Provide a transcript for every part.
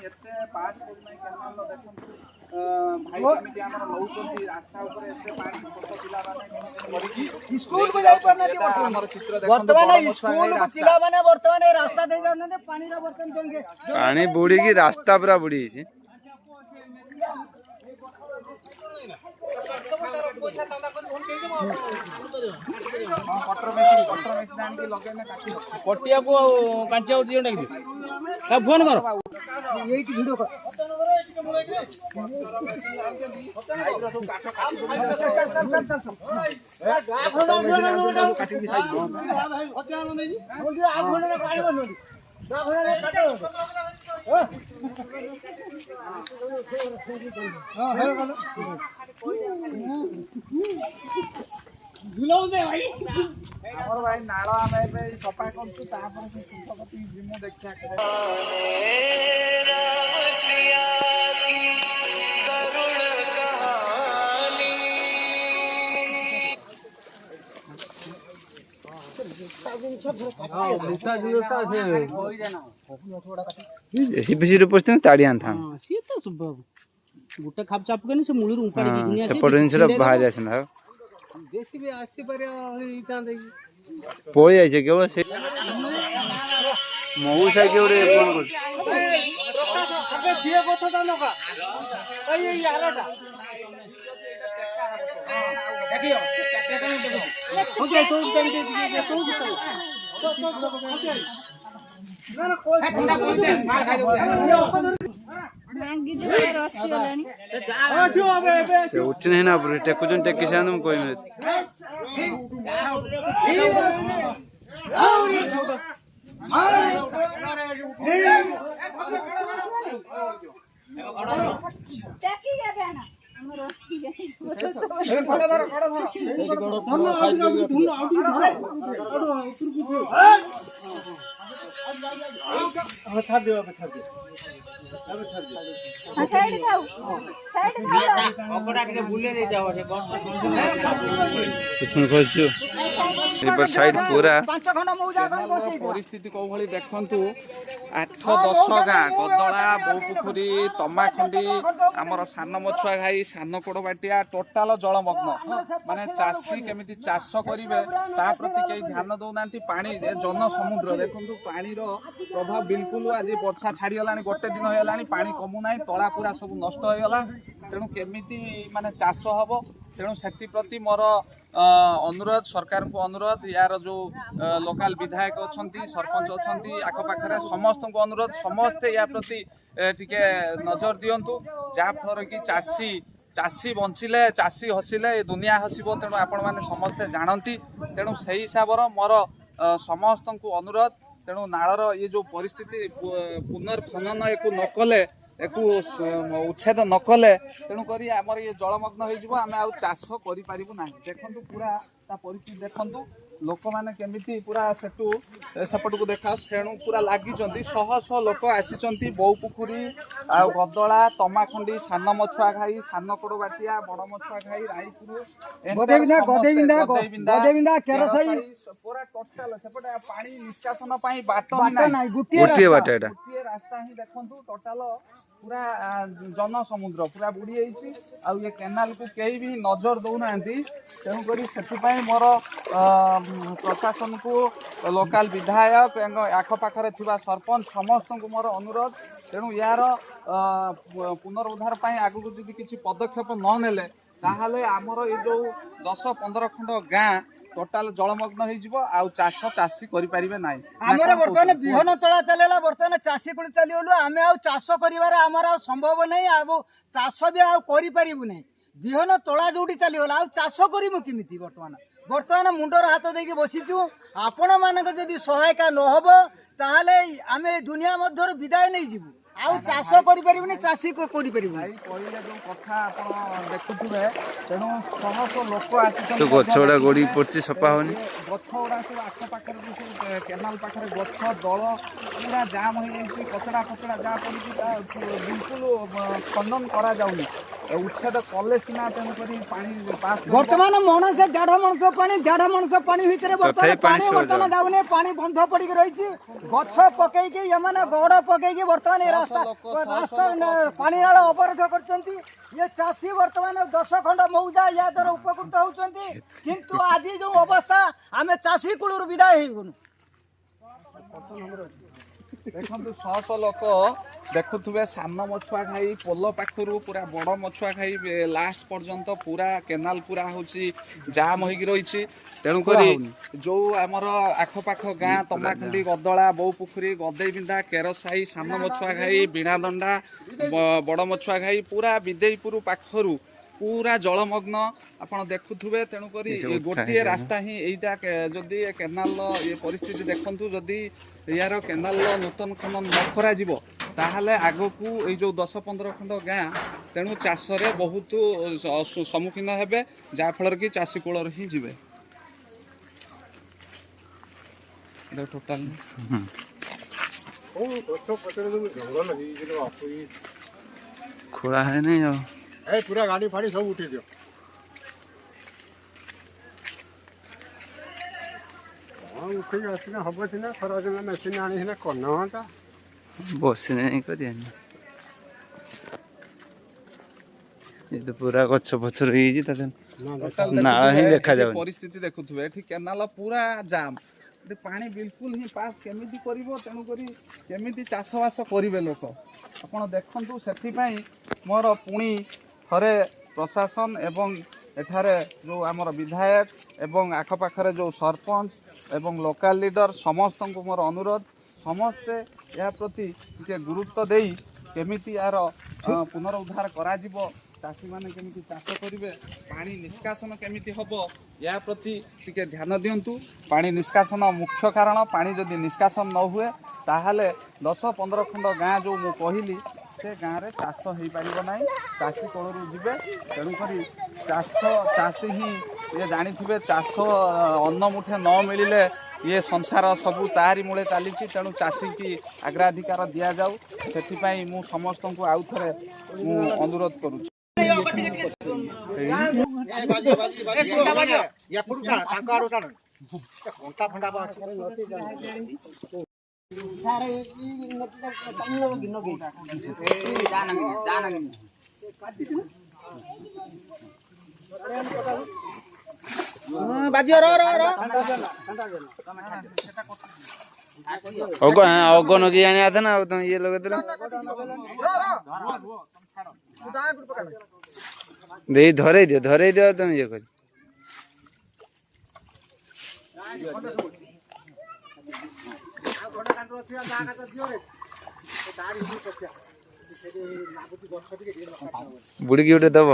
एते पास कोनै केनाल देखंतु भाई केमिति हमर नौचंती रास्ता ऊपर एते पानी छोट पिला माने करिकी स्कूल को जाय परना हमर चित्र देखंतु वर्तमान स्कूल को पिला माने वर्तमान रास्ता दे जाने पानी रा बर्तन जोंगे पानी बुड़ी की रास्ता पूरा बुड़ी छै पटिया को कांचिया दियो डाकी का फोन करो यही वीडियो कर ଆମର ଭାଇ ନାଳ ଆମେ ଏବେ ସଫା କରୁଛୁ ତାପରେ ସେ କୃଷକତି ଜିମୁ ଦେଖିଆ करे एसीपीसी रे पस्ते ताड़ी आन था सी तो गुटे खाप चाप के से मुळी उपाड़ी की दुनिया से पडन से बाहर आसन हा देसी भी आसी पर इता दे पोई आइছে केवल से मऊ साइ के उडे फोन कर अबे दिए कथा ता नका ए याराटा देखियो हो गया तो टाइम दे दिए तो ना ना कोई ठंडा बोल दे मार खा दे मांगी दे रसी वालानी हां जो अबे से उठ नहीं ना पूरे टेकुजन टेकी से हम कोई में देखी के बेना हमर रसी गई खड़ा धर साइड खाओ साइड खाओ ओकरा के बुले दे जाओ से कोन फोन खोजु एपर साइड पूरा पांच खंडा मौजा कर बसई परिस्थिति को भली देखंतु 8-10 गाँ गदला बहुपुखुरी तमाखंडी आमर सान मछुआ घाई सान कोड़बाटिया टोटाल जलमग्न माने चाषी केमिति चाष करिवे ता प्रति केही ध्यान दउनांती पानी जन समुद्र देखंतु पानी रो प्रभाव बिल्कुल आज वर्षा छाड़ी गलानी गोटे दिन होय गलानी पानी कमु नाही तळा पूरा सब नष्ट होय गला तेणु केमिति माने चाष हबो तेणु सेति प्रति मोर अनुरोध सरकार को अनुरोध यार जो लोकल विधायक अच्छा सरपंच अच्छा आखपाखे समस्त को अनुरोध समस्ते या प्रति टिके नजर दिंतु जहाँफल कि चाषी चाषी बंचिले चाषी हसिले दुनिया हसब तेणु आपण मैंने समस्ते जानती तेणु से हिसाब मोर समस्त को अनुरोध तेणु नालर ये जो परिस्थिति पुनर्खनन एक नकले एक उच्छेद नकले तेणुक आमर ये जलमग्न होमें आउ चाष करूँ देखु पूरा परिस्थिति देखु लोक मैंने केमिति पूरा सेटू सेपट को देखा सेणु पूरा लगी शह शह लोक आसी बहुपुखुरी आ गदला तमाखंडी सान मछुआ घाई सान कोड़बाटिया बड़ मछुआ घाई रायपुर पूरा टोटाल सेपटे पानी निष्कासन बाट गोटे बाट एटा रास्ता ही देखंतु टोटाल पूरा जन समुद्र पूरा बुड़ी जाइछि आ ये केनाल को केही भी नजर दउना तेणु करी सेठिपाई मोर प्रशासन को लोकल विधायक आखपाखे थिबा सरपंच समस्त को मोर अनुरोध तेणु यार पुनरुद्धार आगु जदि किछि पदक्षेप न नेले ताहाले आमर ये जो 10-15 खंड गाँ टोटाल जलमग्न हो चाष चाषी करें ना आमर बर्तमान बिहन तोड़ा चलेला बर्तमान चाषी को चली गलु आम चाष कर संभव नहीं आ चाष भी आरि पारू नहीं बिहन तोड़ा जो चलीगला चाष करूँ किमिति बर्तमान बर्तमान मुंडर हाथ देकी बसीचु आपण मानक जदि सहायता न होब ताहले आम दुनिया मध्य विदाय नहीं जीवु आउ चाष करिपरिबनी चाषी को करिपरिबनी भाई कहले जो कथा आपण देखुथुबे तेणु शह शह लोक आसी तो गछोडा गोडी पड़छि सफा होनी गछोडा सब आख पाखर केनाल पाखर गछ दल पूरा जाम हो जाइछि कचड़ा फचड़ा जा पड़छि बिल्कुल खंडन करा जाउनी ଉଚ୍ଛେଦ କଲେ ସିନା ତେଣୁକରି ପାଣି ପାସ୍ କରିବ। ବର୍ତ୍ତମାନ ମଣିଷ ଦେଢ ମଣିଷ ପାଣି ଭିତରେ ବର୍ତ୍ତମାନ ତଥାପି ପାଣି ପାଣି ବର୍ତ୍ତମାନ ଯାଉନି, ପାଣି ବନ୍ଧ ପଡିକି ରହିଛି। ଗଛ ପକେଇକି ଏମାନେ ଗଡ଼ ପକେଇକି ବର୍ତ୍ତମାନ ଏ ରାସ୍ତା ପାଣି ନାଳ ଅବରୋଧ କରୁଛନ୍ତି। ଇଏ ଚାଷୀ ବର୍ତ୍ତମାନ 10 ଖଣ୍ଡ ମୌଜା ୟା ଦ୍ୱାରା ଉପକୃତ ହଉଛନ୍ତି, କିନ୍ତୁ ଆଜି ଯୋଉ ଅବସ୍ଥା ଆମେ ଚାଷୀ କୂଳରୁ ବିଦାୟ ହେଇଗଲୁ। ଦେଖନ୍ତୁ ଶହ ଶହ ଲୋକ ଦେଖୁଥିବେ ସାନ ମଛୁଆ ଘାଇ ପୋଲ ପାଖରୁ ପୁରା ବଡ଼ ମଛୁଆ ଘାଇ ଲାଷ୍ଟ ପର୍ଯ୍ୟନ୍ତ ପୁରା କେନାଲ ପୁରା ହେଉଛି ଜାମ୍ ହୋଇକି ରହିଛି। ତେଣୁକରି ଯୋଉ ଆମର ଆଖପାଖ ଗାଁ ତମାଖଣ୍ଡି, ଗଦଳା, ବୋଉ ପୋଖରୀ, ଗଦେଇବିନ୍ଧା, କେରସାହି, ସାନ ମଛୁଆ ଘାଇ, ବିଣାଦଣ୍ଡା, ବଡ଼ ମଛୁଆ ଘାଇ ପୁରା ବିଦେଇପୁର ପାଖରୁ ପୁରା ଜଳମଗ୍ନ ଆପଣ ଦେଖୁଥିବେ। ତେଣୁକରି ଗୋଟିଏ ରାସ୍ତା ହିଁ ଏଇଟା। ଯଦି କେନାଲର ଏ ପରିସ୍ଥିତି ଦେଖନ୍ତୁ, ଯଦି ୟାର କେନାଲର ନୂତନ ଖନନ ନ କରାଯିବ ତାହେଲେ ଆଗକୁ ଏଇ ଯେଉଁ 10-15 ଖଣ୍ଡ ଗାଁ ତେଣୁ ଚାଷରେ ବହୁତ ସମ୍ମୁଖୀନ ହେବେ, ଯାହାଫଳରେ କି ଚାଷୀ କୂଳରେ ହିଁ ଯିବେ। ଟୋଟାଲ ଖୋଳା ହେଇନି ଆଉ। ପୁରା ଗାଡ଼ି ଫାଡ଼ି ସବୁ ଉଠେଇ ଦିଅ। ହଁ ଉଠେଇକି ଆସିଲେ ହବ ସିନା, ଖରାଦିନ ମେସିନ୍ ଆଣି ସିନା କନ ହୁଅନ୍ତା। ବସିନି କରିବାନି। ଏ ତ ପୁରା ଗଛ ପଛ ରହିଯାଇଛି, ତାହେଲେ ନାଳ ହିଁ ଦେଖାଯାଉନି। ପରିସ୍ଥିତି ଦେଖୁଥିବେ ଏଠି କେନାଲ ପୁରା ଜାମ୍, ଏଠି ପାଣି ବିଲକୁଲ ହିଁ ପାସ୍ କେମିତି କରିବ? ତେଣୁକରି କେମିତି ଚାଷବାସ କରିବେ ଲୋକ ଆପଣ ଦେଖନ୍ତୁ। ସେଥିପାଇଁ ମୋର ପୁଣି ଥରେ ପ୍ରଶାସନ ଏବଂ ଏଠାରେ ଯେଉଁ ଆମର ବିଧାୟକ ଏବଂ ଆଖପାଖରେ ଯେଉଁ ସରପଞ୍ଚ ଏବଂ ଲୋକାଲ ଲିଡର ସମସ୍ତଙ୍କୁ ମୋର ଅନୁରୋଧ, ସମସ୍ତେ ଏହା ପ୍ରତି ଟିକେ ଗୁରୁତ୍ୱ ଦେଇ କେମିତି ଏହାର ପୁନରୁଦ୍ଧାର କରାଯିବ, ଚାଷୀମାନେ କେମିତି ଚାଷ କରିବେ, ପାଣି ନିଷ୍କାସନ କେମିତି ହେବ, ଏହା ପ୍ରତି ଟିକେ ଧ୍ୟାନ ଦିଅନ୍ତୁ। ପାଣି ନିଷ୍କାସନ ମୁଖ୍ୟ କାରଣ। ପାଣି ଯଦି ନିଷ୍କାସନ ନ ହୁଏ ତାହେଲେ 10-15 ଖଣ୍ଡ ଗାଁ ଯେଉଁ ମୁଁ କହିଲି ସେ ଗାଁରେ ଚାଷ ହେଇପାରିବ ନାହିଁ, ଚାଷୀ କୂଳରୁ ଯିବେ। ତେଣୁକରି ଚାଷୀ ହିଁ ଇଏ ଜାଣିଥିବେ, ଚାଷ ଅନ୍ନ ମୁଠେ ନ ମିଳିଲେ ଇଏ ସଂସାର ସବୁ ତାରି ମୂଳେ ଚାଲିଛି। ତେଣୁ ଚାଷୀକି ଅଗ୍ରାଧିକାର ଦିଆଯାଉ, ସେଥିପାଇଁ ମୁଁ ସମସ୍ତଙ୍କୁ ଆଉ ଥରେ ମୁଁ ଅନୁରୋଧ କରୁଛି। ଅଗ ନଗି ଆଣିବା କଥା ନା, ଆଉ ତମେ ଇଏ ଲଗେଇଦେଲ। ଦେଇ ଧରେଇ ଦିଅ ତମେ ଇଏ କରି। ବୁଡ଼ିକି ଗୋଟେ ଦବ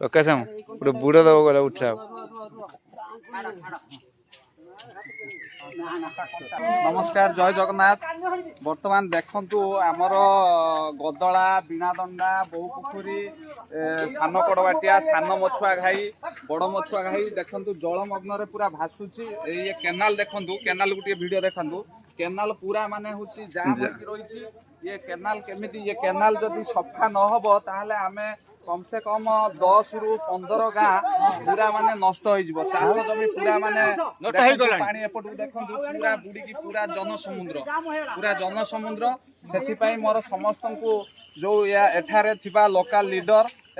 ପ୍ରକାଶ, ଗୋଟେ ବୁଡ଼ ଦବ, ଗଲା ଉଠା। ନମସ୍କାର, ଜୟ ଜଗନ୍ନାଥ। ବର୍ତ୍ତମାନ ଦେଖନ୍ତୁ ଆମର ଗଦଳା, ବିଣାଦଣ୍ଡା, ବୋଉ ପୋଖରୀ, ସାନ କଡ଼ବାଟିଆ, ସାନ ମଛୁଆ ଘାଇ, ବଡ଼ ମଛୁଆ ଘାଇ ଦେଖନ୍ତୁ ଜଳମଗ୍ନରେ ପୁରା ଭାସୁଛି। ଏଇ କେନାଲ ଦେଖନ୍ତୁ, କେନାଲକୁ ଟିକେ ଭିଡ଼ିଓ ଦେଖନ୍ତୁ। କେନାଲ ପୁରା ମାନେ ହଉଛି ଜାମ୍ ହେଇକି ରହିଛି। ଇଏ କେନାଲ କେମିତି, ଇଏ କେନାଲ ଯଦି ସଫା ନ ହବ ତାହେଲେ ଆମେ कम से कम 10 ରୁ 15 ଗାଁ ପୁରା ମାନେ ନଷ୍ଟ ହେଇଯିବ। ଚାଷ ଜମି ପୁରା ମାନେ ପାଣି ଏପଟକୁ ଦେଖନ୍ତୁ, ପୁରା ବୁଡ଼ିକି ପୁରା ଜନସମୁଦ୍ର। ସେଥିପାଇଁ ମୋର ସମସ୍ତଙ୍କୁ ଯୋଉ ଏଠାରେ ଥିବା ଲୋକାଲ ଲିଡର